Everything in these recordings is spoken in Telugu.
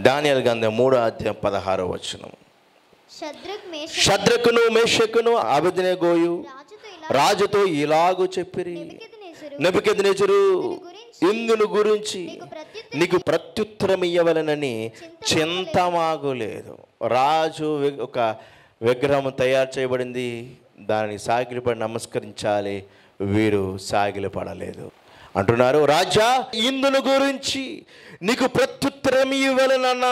దానియేలు గ్రంథం 3:16 షద్రకును మేషకును అబేద్నెగోయు రాజుతో ఇలాగు చెప్పిరి, నెబుకద్నెజరు ఇందును గురించి నీకు ప్రత్యుత్తరం ఇయ్యవలెనని చింతమాగులేదు. రాజు ఒక విగ్రహం తయారు చేయబడింది, దానికి సాగిలపడి నమస్కరించాలి, వీరు సాగిలపడలేదు. అంటున్నారు, రాజా ఇందును గురించి నీకు ప్రత్యుత్తరం ఇవ్వాలన్న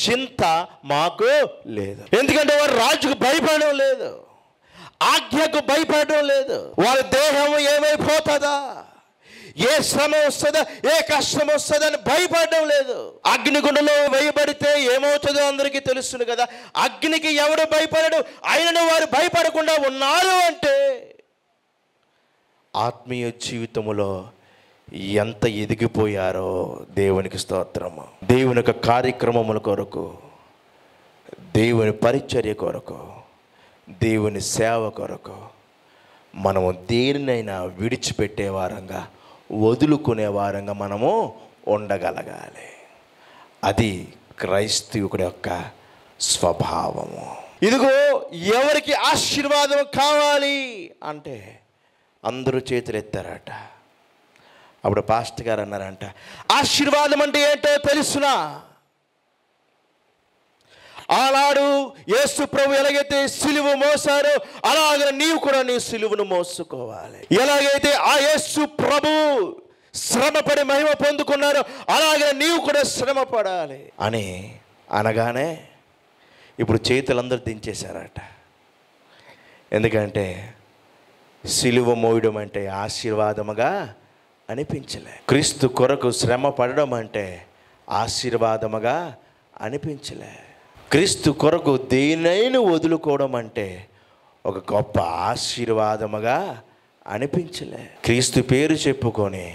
చింత మాకు లేదు. ఎందుకంటే వారు రాజుకు భయపడడం లేదు, ఆజ్ఞకు భయపడడం లేదు. వారి దేహం ఏమైపోతుందా, ఏ శ్రమ వస్తుందా, ఏ కష్టం వస్తుందని భయపడడం లేదు. అగ్నిగుండంలో వేయబడితే ఏమవుతుందో అందరికీ తెలుస్తుంది కదా. అగ్నికి ఎవడు భయపడడు, అయినను వారు భయపడకుండా ఉన్నారు అంటే ఆత్మీయ జీవితంలో ఎంత ఎదిగిపోయారో దేవునికి స్తోత్రము. దేవుని యొక్క కార్యక్రమముల కొరకు, దేవుని పరిచర్య కొరకు, దేవుని సేవ కొరకు మనము దేనినైనా విడిచిపెట్టే వారంగా, వదులుకునే వారంగా మనము ఉండగలగాలి. అది క్రైస్తవుడి యొక్క స్వభావము. ఇదిగో ఎవరికి ఆశీర్వాదం కావాలి అంటే అందరూ చేతులు ఎత్తారట. అప్పుడు పాస్టర్ గారు అన్నారంట, ఆశీర్వాదం అంటే ఏంటో తెలుసునా? ఆనాడు యేసు ప్రభు ఎలాగైతే సిలువ మోసారో అలాగే నీవు కూడా నీ సిలువను మోసుకోవాలి. ఎలాగైతే ఆ యేసు ప్రభు శ్రమపడి మహిమ పొందుకున్నారో అలాగే నీవు కూడా శ్రమ పడాలి అని అనగానే ఇప్పుడు చేతులందరూ దించేశారట. ఎందుకంటే సిలువ మోయడం అంటే ఆశీర్వాదముగా అనిపించలే. క్రీస్తు కొరకు శ్రమ పడడం అంటే ఆశీర్వాదముగా అనిపించలే. క్రీస్తు కొరకు దేనైనా వదులుకోవడం అంటే ఒక గొప్ప ఆశీర్వాదముగా అనిపించలే. క్రీస్తు పేరు చెప్పుకొని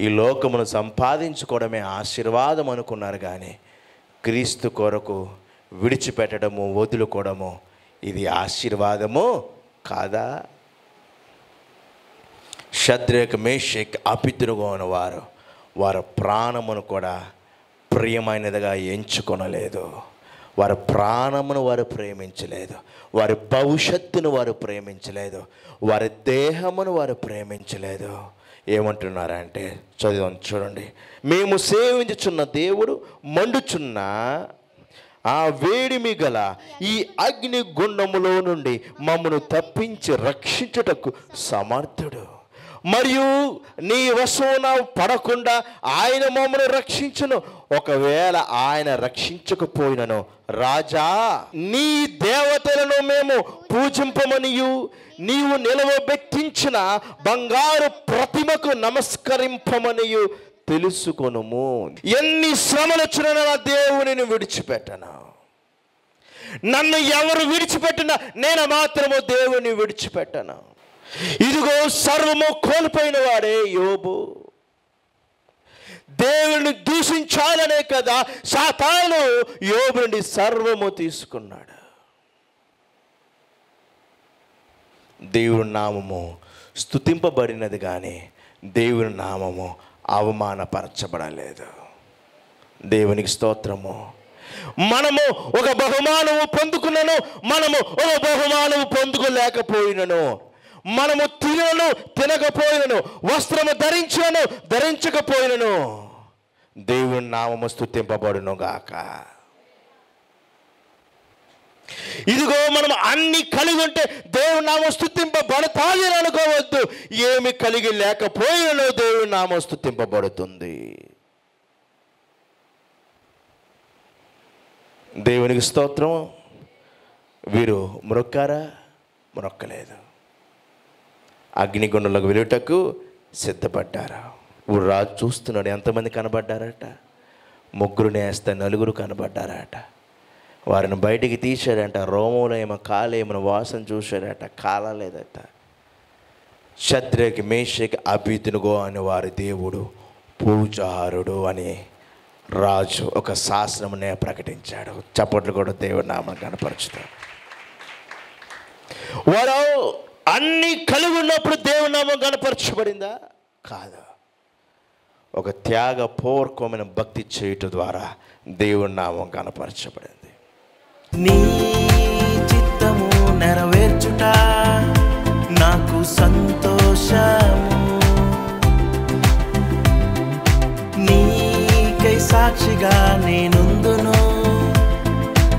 ఈ లోకమును సంపాదించుకోవడమే ఆశీర్వాదం అనుకున్నారు, కానీ క్రీస్తు కొరకు విడిచిపెట్టడము, వదులుకోవడము ఇది ఆశీర్వాదము కాదా? షద్రక్ మేషక్ అబేద్నెగో అనే వారి ప్రాణమును కూడా ప్రియమైనదిగా ఎంచుకొనలేదు. వారి ప్రాణమును వారు ప్రేమించలేదు, వారి భవిష్యత్తును వారు ప్రేమించలేదు, వారి దేహమును వారు ప్రేమించలేదు. ఏమంటున్నారంటే చదివాను చూడండి, మేము సేవించుచున్న దేవుడు మండుచున్న ఆ వేడిమి గల ఈ అగ్ని గుండములో నుండి మమ్మను తప్పించి రక్షించుటకు సమర్థుడు, మరియు నీ వశమున పడకుండా ఆయన మమ్మను రక్షించును. ఒకవేళ ఆయన రక్షించకపోయినను రాజా నీ దేవతలను మేము పూజింపమనియు నీవు నిలవబెట్టించిన బంగారు ప్రతిమకు నమస్కరింపమనియు తెలుసుకొనుము. ఎన్ని శ్రమలు వచ్చినా నా దేవునిని విడిచిపెట్టను. నన్ను ఎవరు విడిచిపెట్టినా నేను మాత్రము దేవుని విడిచిపెట్టను. ఇదిగో సర్వము కోల్పోయిన వాడే యోబు. దేవుని దూషించాలనే కదా సాతాను యోబు నుండి సర్వము తీసుకున్నాడు. దేవుని నామము స్తుతింపబడినది కానీ దేవుని నామము అవమానపరచబడలేదు. దేవునికి స్తోత్రము. మనము ఒక బహుమానము పొందుకున్నాను, మనము ఒక బహుమానము పొందుకోలేకపోయినను, మనము తినను తినకపోయినను, వస్త్రము ధరించను ధరించకపోయినను, దేవుని నామము స్తుతింపబడును గాక. ఇదిగో మనం అన్ని కలిగి ఉంటే దేవుని నామం స్తుతింపబడతాది అని అనుకోవద్దు. ఏమి కలిగి లేకపోయినను దేవుని నామం స్తుతింపబడుతుంది. దేవునికి స్తోత్రం. వీరు మ్రొక్కారా? మ్రొక్కలేదు. అగ్నిగుండంలోకి వెళ్ళుటకు సిద్ధపడ్డారు. ఇప్పుడు రాజు చూస్తున్నాడు, ఎంతమంది కనబడ్డారట? 3 నేస్తే 4 కనబడ్డారట. వారిని బయటికి తీశాడంట. రోమంలో ఏమో కాలేమో వాసన చూశాడట, కాలలేదట. షద్రక్ మేషక్ అబేద్నెగో అని వారి దేవుడు పూజారుడు అని రాజు ఒక శాసనమునే ప్రకటించాడు. చప్పట్లు కూడా దేవుడి నామం కనపరుచుతాడు. వారు అన్ని కలిగి ఉన్నప్పుడు దేవుడి నామం కనపరచబడిందా? కాదు. ఒక త్యాగపూర్వకమైన భక్తి చేయుట ద్వారా దేవుని నామం కనపరచబడింది. నీ చిత్తము నెరవేర్చుట నాకు సంతోషము, నీకై సాక్షిగా నేనుందును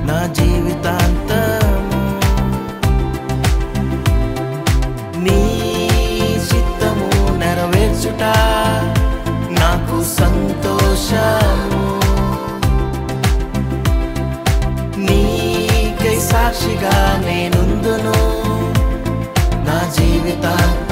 నా జీవితాంతము. నీ చిత్తము నెరవేర్చుట నాకు సంతోషము, నీకై సాక్షిగా నేనుందును నా జీవితాంతము.